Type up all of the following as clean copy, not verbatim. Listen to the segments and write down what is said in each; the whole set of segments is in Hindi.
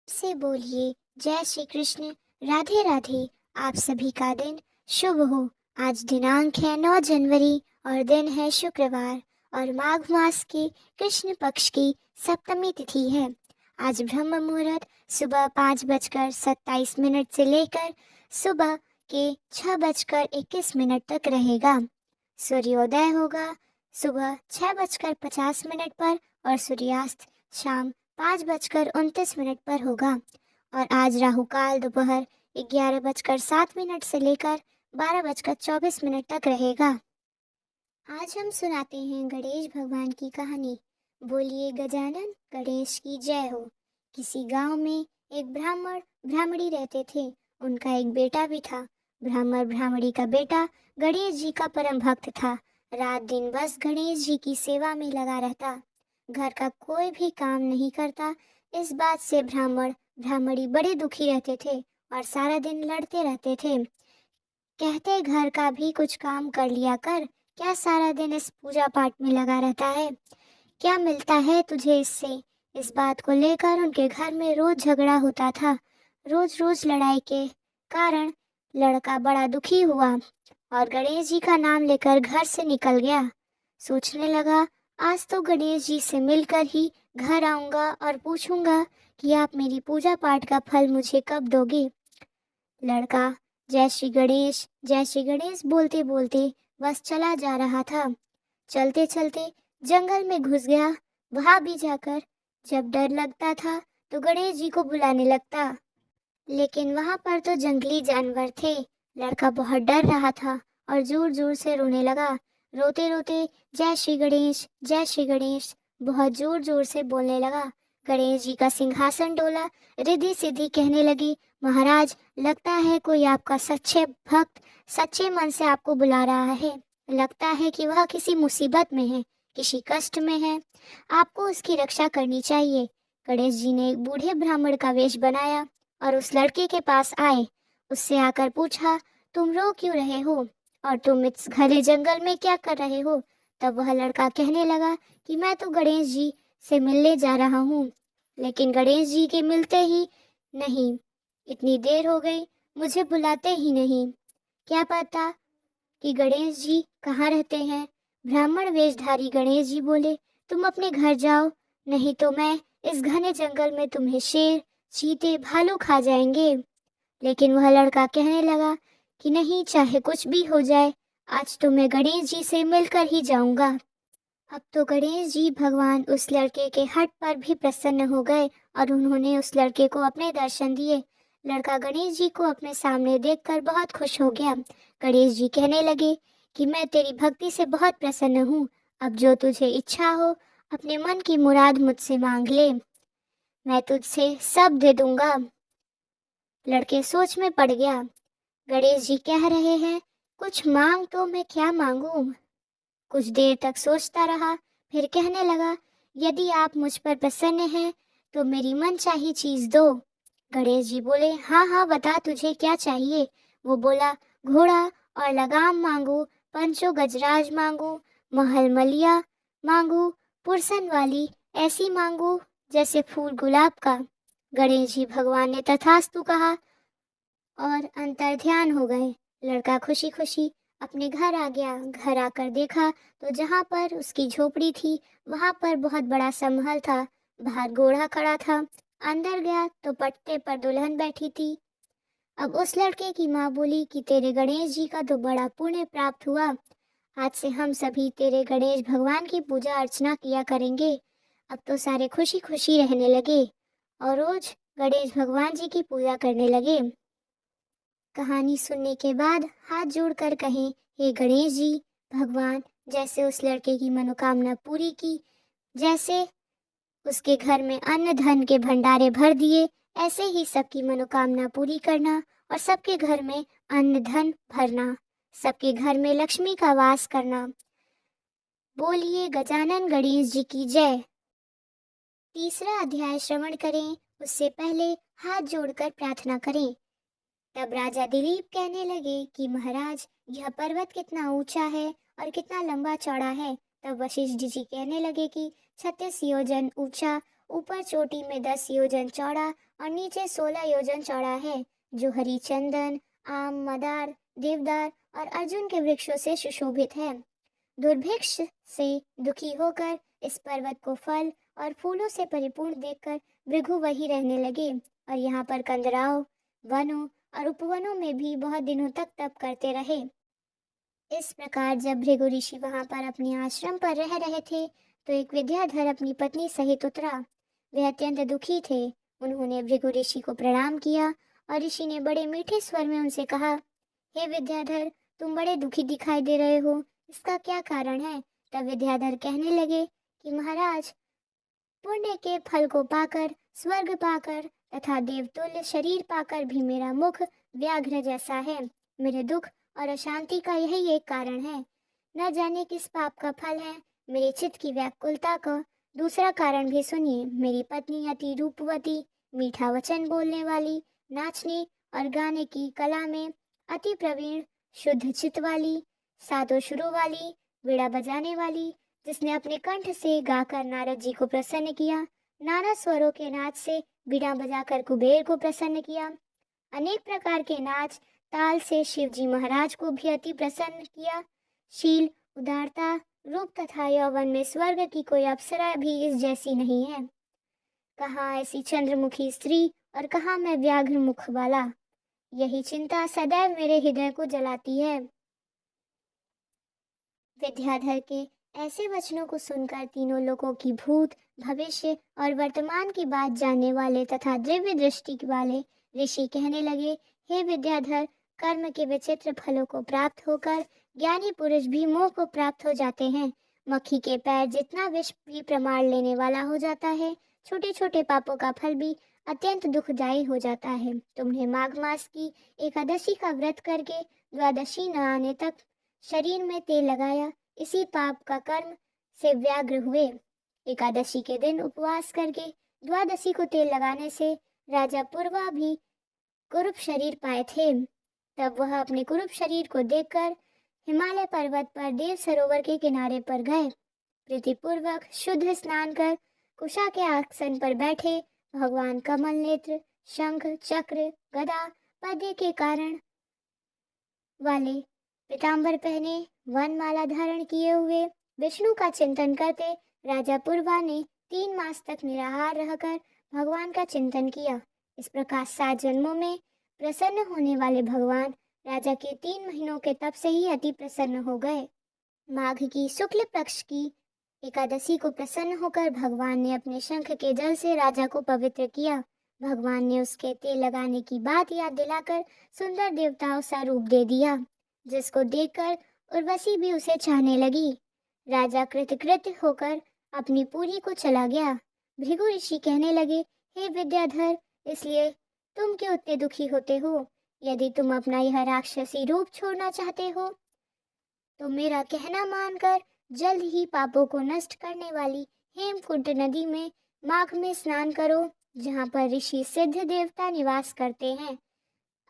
से बोलिए जय श्री कृष्ण। राधे राधे। आप सभी का दिन शुभ हो। आज दिनांक है 9 जनवरी और दिन है शुक्रवार और माघ मास के कृष्ण पक्ष की सप्तमी तिथि है। आज ब्रह्म मुहूर्त सुबह 5:27 से लेकर सुबह के 6:21 तक रहेगा। सूर्योदय होगा सुबह 6:50 पर और सूर्यास्त शाम 5:29 पर होगा। और आज राहु काल दोपहर 11:07 से लेकर 12:24 तक रहेगा। आज हम सुनाते हैं गणेश भगवान की कहानी। बोलिए गजानन गणेश की जय हो। किसी गांव में एक ब्राह्मण ब्राह्मणी रहते थे। उनका एक बेटा भी था। ब्राह्मण ब्राह्मणी का बेटा गणेश जी का परम भक्त था। रात दिन बस गणेश जी की सेवा में लगा रहता। घर का कोई भी काम नहीं करता। इस बात से ब्राह्मण ब्राह्मणी बड़े दुखी रहते थे और सारा दिन लड़ते रहते थे। कहते घर का भी कुछ काम कर लिया कर, क्या सारा दिन इस पूजा पाठ में लगा रहता है, क्या मिलता है तुझे इससे। इस बात को लेकर उनके घर में रोज झगड़ा होता था। रोज रोज लड़ाई के कारण लड़का बड़ा दुखी हुआ और गणेश जी का नाम लेकर घर से निकल गया। सोचने लगा आज तो गणेश जी से मिलकर ही घर आऊंगा और पूछूंगा कि आप मेरी पूजा पाठ का फल मुझे कब दोगे। लड़का जय श्री गणेश बोलते बोलते बस चला जा रहा था। चलते चलते जंगल में घुस गया। वहां भी जाकर जब डर लगता था तो गणेश जी को बुलाने लगता, लेकिन वहां पर तो जंगली जानवर थे। लड़का बहुत डर रहा था और जोर जोर से रोने लगा। रोते रोते जय श्री गणेश बहुत जोर जोर से बोलने लगा। गणेश जी का सिंहासन डोला। रिद्धि सिद्धि कहने लगी, महाराज लगता है कोई आपका सच्चे भक्त सच्चे मन से आपको बुला रहा है। लगता है कि वह किसी मुसीबत में है, किसी कष्ट में है, आपको उसकी रक्षा करनी चाहिए। गणेश जी ने एक बूढ़े ब्राह्मण का वेश बनाया और उस लड़के के पास आए। उससे आकर पूछा, तुम रो क्यों रहे हो और तुम इस घने जंगल में क्या कर रहे हो। तब वह लड़का कहने लगा कि मैं तो गणेश जी से मिलने जा रहा हूँ, लेकिन गणेश जी के मिलते ही नहीं, इतनी देर हो गई मुझे बुलाते ही नहीं, क्या पता कि गणेश जी कहाँ रहते हैं। ब्राह्मण वेशधारी गणेश जी बोले, तुम अपने घर जाओ, नहीं तो मैं इस घने जंगल में तुम्हें शेर चीते भालू खा जाएंगे। लेकिन वह लड़का कहने लगा कि नहीं, चाहे कुछ भी हो जाए, आज तो मैं गणेश जी से मिलकर ही जाऊंगा। अब तो गणेश जी भगवान उस लड़के के हट पर भी प्रसन्न हो गए और उन्होंने उस लड़के को अपने दर्शन दिए। लड़का गणेश जी को अपने सामने देखकर बहुत खुश हो गया। गणेश जी कहने लगे कि मैं तेरी भक्ति से बहुत प्रसन्न हूँ। अब जो तुझे इच्छा हो अपने मन की मुराद मुझसे मांग ले, मैं तुझसे सब दे दूंगा। लड़के सोच में पड़ गया। गणेश जी कह रहे हैं कुछ मांग, तो मैं क्या मांगूं। कुछ देर तक सोचता रहा, फिर कहने लगा, यदि आप मुझ पर प्रसन्न हैं तो मेरी मनचाही चीज दो। गणेश जी बोले, हाँ हाँ बता तुझे क्या चाहिए। वो बोला, घोड़ा और लगाम मांगू, पंचो गजराज मांगू, महल मलिया मांगू, पुरसन वाली ऐसी मांगू जैसे फूल गुलाब का। गणेश जी भगवान ने तथास्तु कहा और अंतर्ध्यान हो गए। लड़का खुशी खुशी अपने घर आ गया। घर आकर देखा तो जहाँ पर उसकी झोपड़ी थी वहां पर बहुत बड़ा सा महल था। बाहर घोड़ा खड़ा था। अंदर गया तो पट्टे पर दुल्हन बैठी थी। अब उस लड़के की माँ बोली कि तेरे गणेश जी का तो बड़ा पुण्य प्राप्त हुआ। आज से हम सभी तेरे गणेश भगवान की पूजा अर्चना किया करेंगे। अब तो सारे खुशी खुशी रहने लगे और रोज गणेश भगवान जी की पूजा करने लगे। कहानी सुनने के बाद हाथ जोड़कर कहें, हे गणेश जी भगवान, जैसे उस लड़के की मनोकामना पूरी की, जैसे उसके घर में अन्न धन के भंडारे भर दिए, ऐसे ही सबकी मनोकामना पूरी करना और सबके घर में अन्न धन भरना, सबके घर में लक्ष्मी का वास करना। बोलिए गजानन गणेश जी की जय। तीसरा अध्याय श्रवण करें उससे पहले हाथ जोड़कर प्रार्थना करें। तब राजा दिलीप कहने लगे कि महाराज, यह पर्वत कितना ऊंचा है और कितना लंबा चौड़ा है। तब वशिष्ठ जी कहने लगे कि 36 योजन ऊंचा ऊपर चोटी में 10 योजन चौड़ा और नीचे 16 योजन चौड़ा है, जो हरी चंदन, आम, मदार, देवदार और अर्जुन के वृक्षों से सुशोभित है। दुर्भिक्ष से दुखी होकर इस पर्वत को फल और फूलों से परिपूर्ण देखकर भृगु वहीं रहने लगे और यहाँ पर कंदराओं, वनों और उपवनों में भी बहुत दिनों तक तप करते रहे। इस प्रकार जब भृगु ऋषि वहां पर अपने आश्रम पर रह रहे थे तो एक विद्याधर अपनी पत्नी सहित उतरा। वे अत्यंत दुखी थे। उन्होंने भृगु ऋषि को प्रणाम किया और ऋषि ने बड़े मीठे स्वर में उनसे कहा, हे विद्याधर, तुम बड़े दुखी दिखाई दे रहे हो, इसका क्या कारण है? तब विद्याधर कहने लगे कि महाराज, पुण्य के फल को पाकर, स्वर्ग पाकर तथा देवतुल्य शरीर पाकर भी मेरा मुख व्याघ्र जैसा है। मेरे दुख और अशांति का यही एक कारण है। न जाने किस पाप का फल है मेरे चित्त की व्याकुलता का। दूसरा कारण भी सुनिए। मेरी पत्नी अति रूपवती, मीठा वचन बोलने वाली, नाचने और गाने की कला में अति प्रवीण, शुद्ध चित्त वाली, सातों सुरों वाली, वीणा बजाने वाली, जिसने अपने कंठ से गाकर नारद जी को प्रसन्न किया, नाना स्वरों के नाच से वीणा बजाकर कुबेर को प्रसन्न किया, अनेक प्रकार के नाच ताल से शिव जी महाराज को भी अति प्रसन्न किया। शील, उदारता, रूप तथा यौवन में स्वर्ग की कोई अप्सरा भी इस जैसी नहीं है। कहाँ ऐसी चंद्रमुखी स्त्री और कहाँ मैं व्याघ्र मुख वाला। यही चिंता सदैव मेरे हृदय को जलाती है। विद्याधर के ऐसे वचनों को सुनकर तीनों लोगों की भूत, भविष्य और वर्तमान की बात जानने वाले तथा दिव्य दृष्टि वाले ऋषि कहने लगे, हे विद्याधर, कर्म के विचित्र फलों को प्राप्त होकर ज्ञानी पुरुष भी मोह को प्राप्त हो जाते हैं। मक्खी के पैर जितना विष भी प्रमाण लेने वाला हो जाता है, छोटे छोटे पापों का फल भी अत्यंत दुखदायी हो जाता है। तुमने माघ मास की एकादशी का व्रत करके द्वादशी न आने तक शरीर में तेल लगाया, इसी पाप का कर्म से व्याग्र हुए। एकादशी के दिन उपवास करके द्वादशी को तेल लगाने से राजा पूर्वा भी कुरूप शरीर पाए थे। तब वह अपने कुरूप शरीर को देखकर हिमालय पर्वत पर देव सरोवर के किनारे पर गए। प्रीतिपूर्वक शुद्ध स्नान कर कुशा के आसन पर बैठे भगवान कमल नेत्र, शंख, चक्र, गदा, पद्य के कारण वाले पीतांबर पहने, वनमाला धारण किए हुए विष्णु का चिंतन करते राजा पूर्वा ने 3 मास तक निराहार रहकर भगवान का चिंतन किया। इस प्रकार 7 जन्मों में प्रसन्न होने वाले भगवान राजा के 3 महीनों के तप से ही अति प्रसन्न हो गए। माघ की शुक्ल पक्ष की एकादशी को प्रसन्न होकर भगवान ने अपने शंख के जल से राजा को पवित्र किया। भगवान ने उसके तेल लगाने की बात याद दिलाकर सुंदर देवताओं सा रूप दे दिया, जिसको देखकर उर्वशी भी उसे चाहने लगी। राजा कृतकृत्य होकर अपनी पुरी को चला गया। भृगु ऋषि कहने लगे, हे विद्याधर, इसलिए तुम क्यों इतने दुखी होते हो? यदि तुम अपना यह राक्षसी रूप छोड़ना चाहते हो तो मेरा कहना मानकर जल्द ही पापों को नष्ट करने वाली हेमकुंड नदी में माघ में स्नान करो, जहाँ पर ऋषि सिद्ध देवता निवास करते हैं।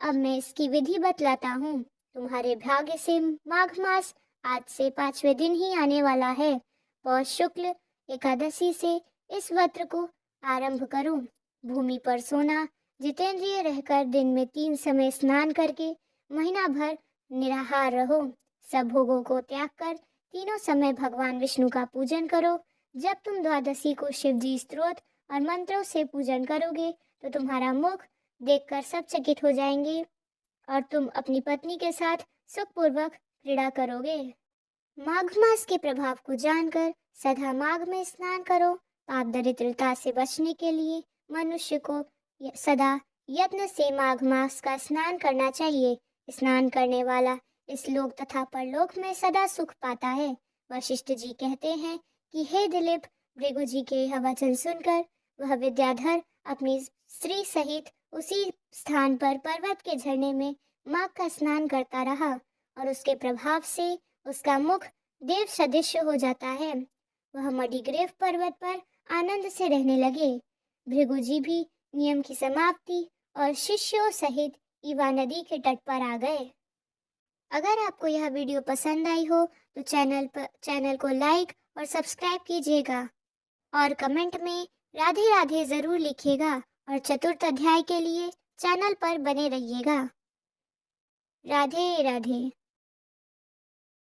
अब मैं इसकी विधि बतलाता हूँ। तुम्हारे भाग्य से माघ मास आज से 5वें दिन ही आने वाला है। पौष शुक्ल एकादशी से इस व्रत को आरंभ करो। भूमि पर सोना, जितेंद्रिय रहकर दिन में 3 समय स्नान करके महीना भर निराहार रहो। सब भोगों को त्याग कर तीनों समय भगवान विष्णु का पूजन करो। जब तुम द्वादशी को शिव जी स्तोत्र और मंत्रों से पूजन करोगे तो तुम्हारा मुख देखकर सब चकित हो जाएंगे और तुम अपनी पत्नी के साथ सुखपूर्वक क्रीड़ा करोगे। माघ मास के प्रभाव को जानकर सदा माघ में स्नान करो। पाप दरिद्रता से बचने के लिए मनुष्य को सदा यत्न से माघ मास का स्नान करना चाहिए। स्नान करने वाला इस लोक तथा परलोक में सदा सुख पाता है। वशिष्ठ जी कहते हैं कि हे दिलीप, भृगु जी के यह वचन सुनकर वह विद्याधर अपनी स्त्री सहित उसी स्थान पर पर्वत के झरने में माघ का स्नान करता रहा और उसके प्रभाव से उसका मुख देव सदृश हो जाता है। वह मणिग्रीव पर्वत पर आनंद से रहने लगे। भृगु जी भी नियम की समाप्ति और शिष्यों सहित ईवा नदी के तट पर आ गए। अगर आपको यह वीडियो पसंद आई हो तो चैनल को लाइक और सब्सक्राइब कीजिएगा और कमेंट में राधे राधे ज़रूर लिखिएगा और चतुर्थ अध्याय के लिए चैनल पर बने रहिएगा। राधे राधे।